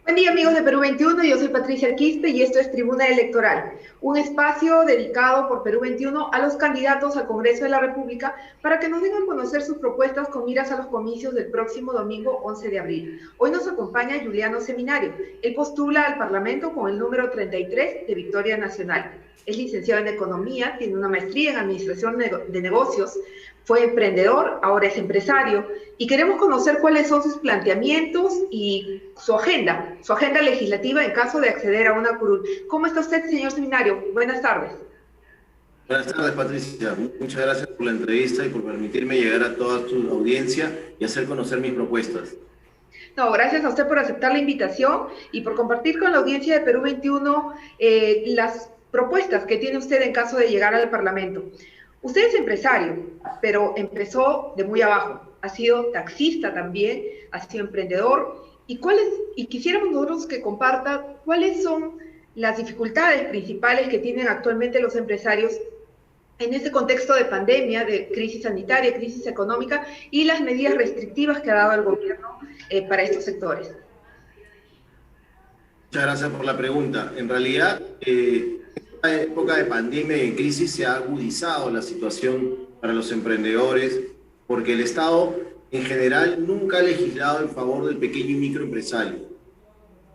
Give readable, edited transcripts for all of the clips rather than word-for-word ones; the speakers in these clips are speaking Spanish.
Buen día amigos de Perú 21, yo soy Patricia Arquiste y esto es Tribuna Electoral, un espacio dedicado por Perú 21 a los candidatos al Congreso de la República para que nos den a conocer sus propuestas con miras a los comicios del próximo domingo 11 de abril. Hoy nos acompaña Juliano Seminario, él postula al Parlamento con el número 33 de Victoria Nacional. Es licenciado en Economía, tiene una maestría en Administración de Negocios, fue emprendedor, ahora es empresario, y queremos conocer cuáles son sus planteamientos y su agenda legislativa en caso de acceder a una curul. ¿Cómo está usted, señor Seminario? Buenas tardes. Buenas tardes, Patricia. Muchas gracias por la entrevista y por permitirme llegar a toda tu audiencia y hacer conocer mis propuestas. No, gracias a usted por aceptar la invitación y por compartir con la audiencia de Perú 21 las propuestas que tiene usted en caso de llegar al Parlamento. Usted es empresario, pero empezó de muy abajo. Ha sido taxista también, ha sido emprendedor. Y quisiéramos nosotros que comparta cuáles son las dificultades principales que tienen actualmente los empresarios en este contexto de pandemia, de crisis sanitaria, crisis económica y las medidas restrictivas que ha dado el gobierno para estos sectores. Muchas gracias por la pregunta. En realidad, en esta época de pandemia y de crisis se ha agudizado la situación para los emprendedores porque el Estado en general nunca ha legislado en favor del pequeño y microempresario.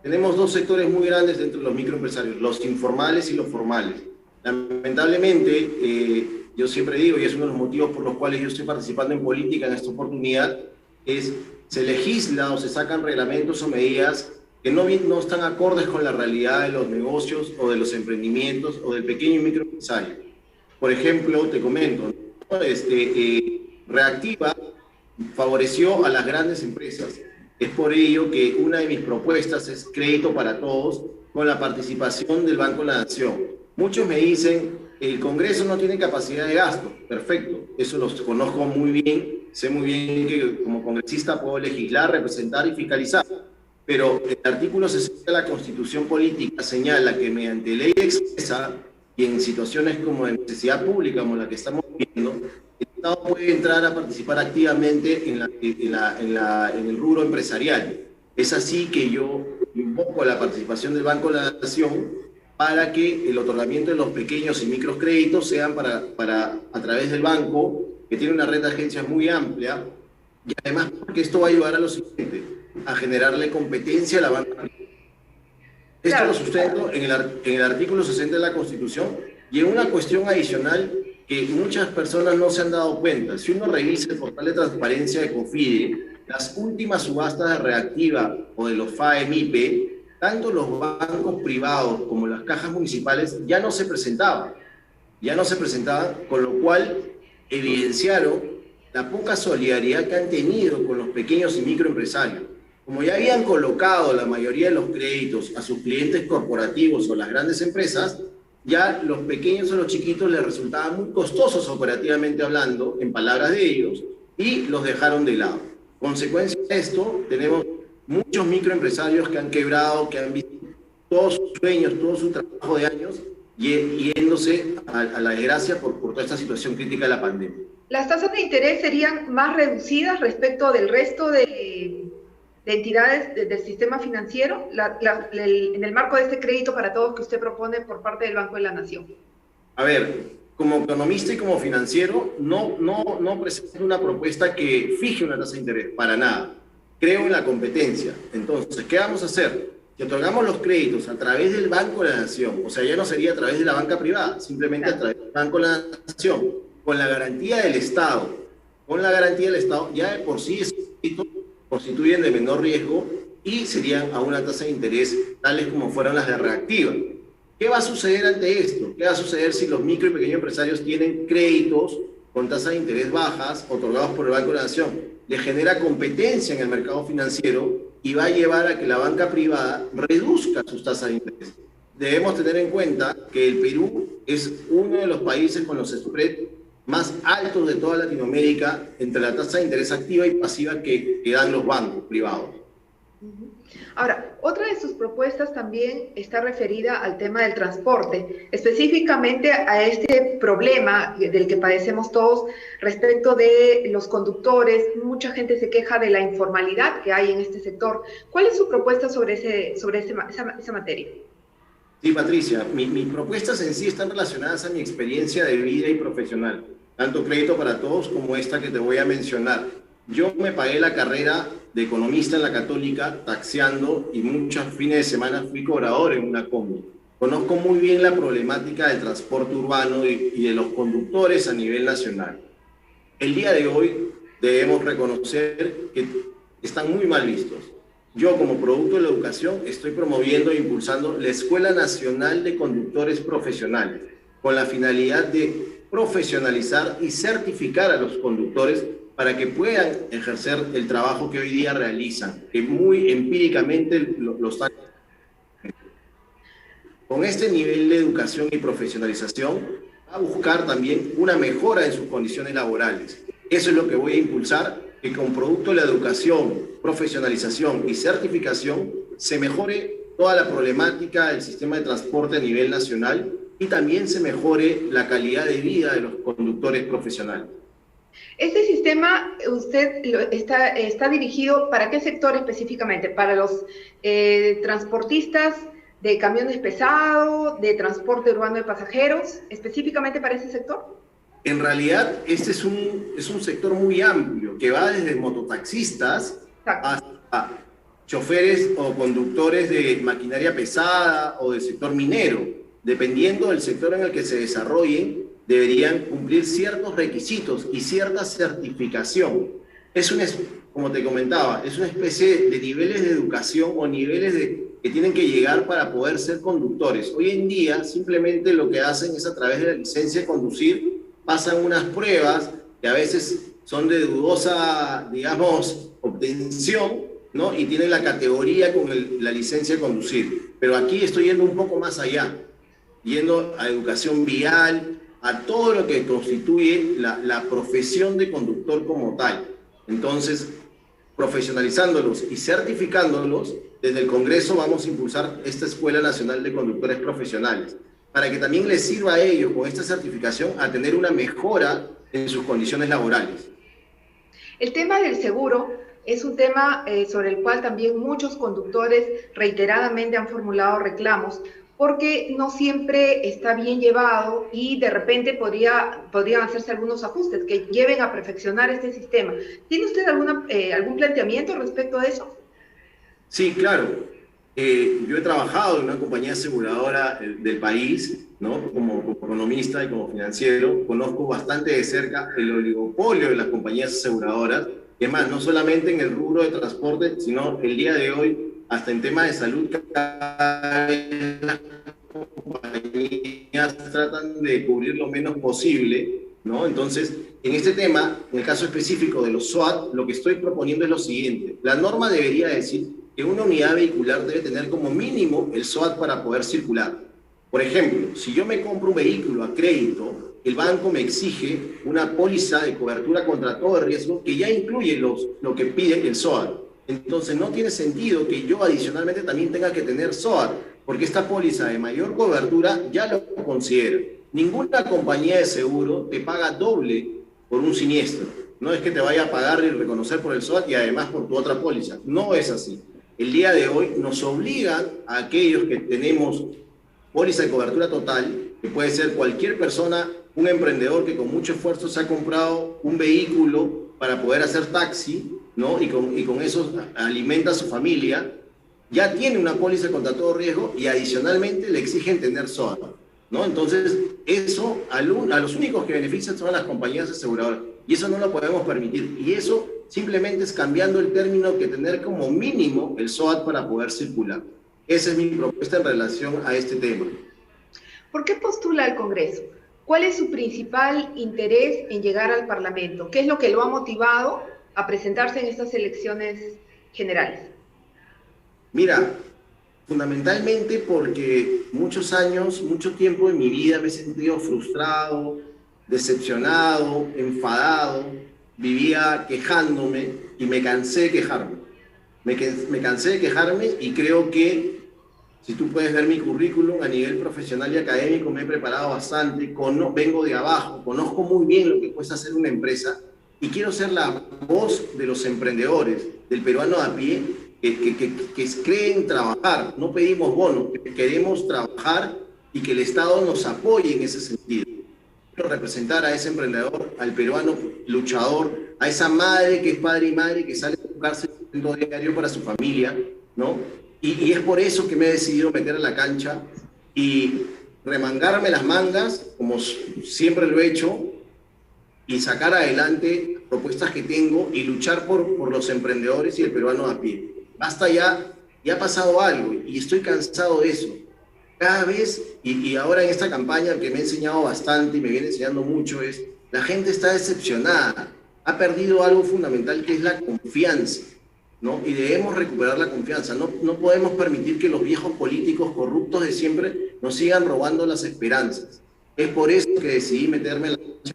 Tenemos dos sectores muy grandes dentro de los microempresarios, los informales y los formales. Lamentablemente, yo siempre digo, y es uno de los motivos por los cuales yo estoy participando en política en esta oportunidad, se legisla o se sacan reglamentos o medidas que no están acordes con la realidad de los negocios o de los emprendimientos o del pequeño y microempresario. Por ejemplo, te comento, Reactiva favoreció a las grandes empresas. Es por ello que una de mis propuestas es crédito para todos con la participación del Banco de la Nación. Muchos me dicen, el Congreso no tiene capacidad de gasto. Perfecto, eso lo conozco muy bien. Sé muy bien que como congresista puedo legislar, representar y fiscalizar. Pero el artículo 60 de la Constitución Política señala que mediante ley expresa y en situaciones como de necesidad pública, como la que estamos viviendo, el Estado puede entrar a participar activamente en el rubro empresarial. Es así que yo invoco la participación del Banco de la Nación para que el otorgamiento de los pequeños y microcréditos sean a través del banco, que tiene una red de agencias muy amplia, y además porque esto va a ayudar a lo siguiente, a generarle competencia a la banca. Esto lo sustento en el artículo 60 de la Constitución y en una cuestión adicional que muchas personas no se han dado cuenta. Si uno revisa el portal de transparencia de COFIDE, las últimas subastas de Reactiva o de los FAE-MIPE, tanto los bancos privados como las cajas municipales ya no se presentaban, con lo cual evidenciaron la poca solidaridad que han tenido con los pequeños y microempresarios. Como ya habían colocado la mayoría de los créditos a sus clientes corporativos o las grandes empresas, ya los pequeños o los chiquitos les resultaban muy costosos operativamente hablando, en palabras de ellos, y los dejaron de lado. Consecuencia de esto, tenemos muchos microempresarios que han quebrado, que han visto todos sus sueños, todo su trabajo de años, yéndose a la desgracia por toda esta situación crítica de la pandemia. ¿Las tasas de interés serían más reducidas respecto del resto de entidades del sistema financiero en el marco de este crédito para todos que usted propone por parte del Banco de la Nación? A ver, como economista y como financiero, no presento una propuesta que fije una tasa de interés, para nada. Creo en la competencia. Entonces, ¿qué vamos a hacer? Si otorgamos los créditos a través del Banco de la Nación, o sea, ya no sería a través de la banca privada, simplemente a través del Banco de la Nación, con la garantía del Estado, ya de por sí esos créditos constituyen de menor riesgo y serían a una tasa de interés tales como fueron las de Reactiva. ¿Qué va a suceder ante esto? ¿Qué va a suceder si los micro y pequeños empresarios tienen créditos con tasas de interés bajas otorgados por el Banco de la Nación? Le genera competencia en el mercado financiero y va a llevar a que la banca privada reduzca sus tasas de interés. Debemos tener en cuenta que el Perú es uno de los países con los spreads más altos de toda Latinoamérica entre la tasa de interés activa y pasiva que dan los bancos privados. Ahora, otra de sus propuestas también está referida al tema del transporte, específicamente a este problema del que padecemos todos respecto de los conductores. Mucha gente se queja de la informalidad que hay en este sector. ¿Cuál es su propuesta sobre esa materia? Sí, Patricia, mis propuestas en sí están relacionadas a mi experiencia de vida y profesional, tanto crédito para todos como esta que te voy a mencionar. Yo me pagué la carrera de economista en la Católica, taxiando, y muchos fines de semana fui cobrador en una combi. Conozco muy bien la problemática del transporte urbano y de los conductores a nivel nacional. El día de hoy debemos reconocer que están muy mal vistos. Yo, como producto de la educación, estoy promoviendo e impulsando la Escuela Nacional de Conductores Profesionales, con la finalidad de profesionalizar y certificar a los conductores para que puedan ejercer el trabajo que hoy día realizan, que muy empíricamente lo están. Con este nivel de educación y profesionalización, va a buscar también una mejora en sus condiciones laborales. Eso es lo que voy a impulsar, que con producto de la educación, profesionalización y certificación se mejore toda la problemática del sistema de transporte a nivel nacional y también se mejore la calidad de vida de los conductores profesionales. Este sistema, usted está dirigido ¿para qué sector específicamente? ¿Para los transportistas de camiones pesados, de transporte urbano de pasajeros, específicamente para ese sector? En realidad, este es un sector muy amplio, que va desde mototaxistas hasta choferes o conductores de maquinaria pesada o del sector minero. Dependiendo del sector en el que se desarrollen, deberían cumplir ciertos requisitos y cierta certificación. Como te comentaba, es una especie de niveles de educación o niveles que tienen que llegar para poder ser conductores. Hoy en día, simplemente lo que hacen es a través de la licencia de conducir, pasan unas pruebas que a veces son de dudosa, digamos, obtención, ¿no? Y tienen la categoría con la licencia de conducir. Pero aquí estoy yendo un poco más allá, yendo a educación vial, a todo lo que constituye la profesión de conductor como tal. Entonces, profesionalizándolos y certificándolos, desde el Congreso vamos a impulsar esta Escuela Nacional de Conductores Profesionales, para que también les sirva a ellos con esta certificación a tener una mejora en sus condiciones laborales. El tema del seguro es un tema sobre el cual también muchos conductores reiteradamente han formulado reclamos, porque no siempre está bien llevado y de repente podrían hacerse algunos ajustes que lleven a perfeccionar este sistema. ¿Tiene usted algún planteamiento respecto a eso? Sí, claro. Yo he trabajado en una compañía aseguradora del país, ¿no? Como economista y como financiero, conozco bastante de cerca el oligopolio de las compañías aseguradoras, que es más, no solamente en el rubro de transporte, sino el día de hoy, hasta en temas de salud, cada vez las compañías tratan de cubrir lo menos posible, ¿no? Entonces, en este tema, en el caso específico de los SOAT, lo que estoy proponiendo es lo siguiente. La norma debería decir que una unidad vehicular debe tener como mínimo el SOAT para poder circular. Por ejemplo, si yo me compro un vehículo a crédito, el banco me exige una póliza de cobertura contra todo riesgo que ya incluye lo que pide el SOAT. Entonces no tiene sentido que yo adicionalmente también tenga que tener SOAT, porque esta póliza de mayor cobertura ya lo considera. Ninguna compañía de seguro te paga doble por un siniestro. No es que te vaya a pagar y reconocer por el SOAT y además por tu otra póliza. No es así. El día de hoy nos obligan a aquellos que tenemos póliza de cobertura total, que puede ser cualquier persona, un emprendedor que con mucho esfuerzo se ha comprado un vehículo para poder hacer taxi, ¿no? Y con eso alimenta a su familia, ya tiene una póliza contra todo riesgo y adicionalmente le exigen tener SOAT, ¿no? Entonces, eso a los únicos que benefician son las compañías aseguradoras y eso no lo podemos permitir. Y eso simplemente es cambiando el término que tener como mínimo el SOAT para poder circular. Esa es mi propuesta en relación a este tema. ¿Por qué postula al Congreso? ¿Cuál es su principal interés en llegar al Parlamento? ¿Qué es lo que lo ha motivado a presentarse en estas elecciones generales? Mira, fundamentalmente porque muchos años, mucho tiempo de mi vida me he sentido frustrado, decepcionado, enfadado, vivía quejándome y me cansé de quejarme. Me cansé de quejarme y creo que, si tú puedes ver mi currículum a nivel profesional y académico, me he preparado bastante, vengo de abajo, conozco muy bien lo que cuesta hacer una empresa y quiero ser la voz de los emprendedores, del peruano de a pie, que creen trabajar. No pedimos bonos, queremos trabajar y que el Estado nos apoye en ese sentido. Quiero representar a ese emprendedor, al peruano luchador, a esa madre que es padre y madre que sale a buscarse un diario para su familia, ¿no? Y es por eso que me he decidido meter a la cancha y remangarme las mangas, como siempre lo he hecho, y sacar adelante propuestas que tengo y luchar por los emprendedores y el peruano a pie. Basta ya, ya ha pasado algo y estoy cansado de eso. Cada vez, y ahora en esta campaña que me ha enseñado bastante y me viene enseñando mucho, es la gente está decepcionada, ha perdido algo fundamental que es la confianza, ¿no? Y debemos recuperar la confianza. No podemos permitir que los viejos políticos corruptos de siempre nos sigan robando las esperanzas. Es por eso que decidí meterme en la cancha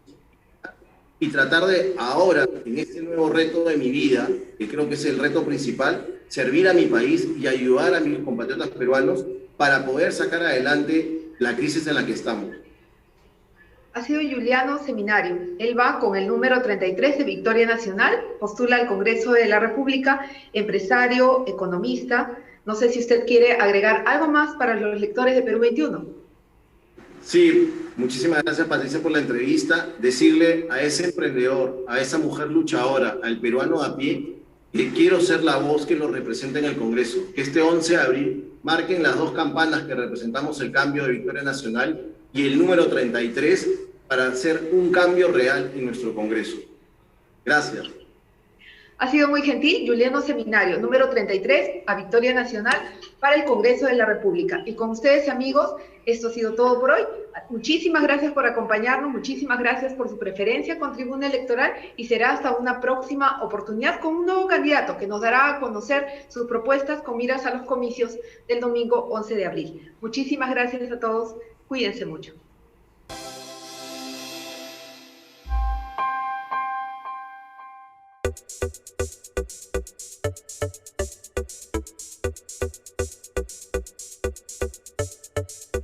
y tratar de ahora, en este nuevo reto de mi vida, que creo que es el reto principal, servir a mi país y ayudar a mis compatriotas peruanos para poder sacar adelante la crisis en la que estamos. Ha sido Juliano Seminario. Él va con el número 33 de Victoria Nacional, postula al Congreso de la República, empresario, economista. No sé si usted quiere agregar algo más para los lectores de Perú 21. Sí, muchísimas gracias, Patricia, por la entrevista. Decirle a ese emprendedor, a esa mujer luchadora, al peruano a pie, que quiero ser la voz que lo represente en el Congreso. Que este 11 de abril marquen las dos campanas que representamos el cambio de Victoria Nacional y el número 33 para hacer un cambio real en nuestro Congreso. Gracias. Ha sido muy gentil, Juliano Seminario, número 33, a Victoria Nacional para el Congreso de la República. Y con ustedes, amigos, esto ha sido todo por hoy. Muchísimas gracias por acompañarnos, muchísimas gracias por su preferencia con Tribuna Electoral y será hasta una próxima oportunidad con un nuevo candidato que nos dará a conocer sus propuestas con miras a los comicios del domingo 11 de abril. Muchísimas gracias a todos, cuídense mucho.